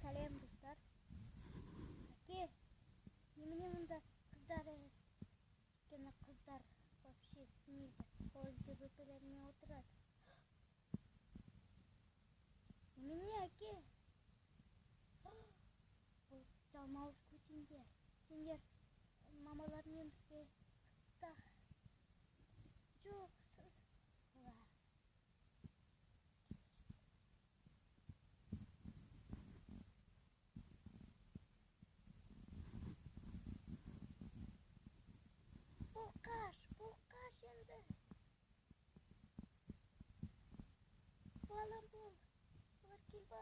Сәлем достар. Әке, немене мұнда қыздар өйткені қыздар вообще істемейді. Ол ЛГБТ-лермен отырады. Немене әке? Бұл жалмауыз көтендер. Сендер мамалармен бірге қыста жоқсыз. Бұқаш енді. Балам бол. Олар келіп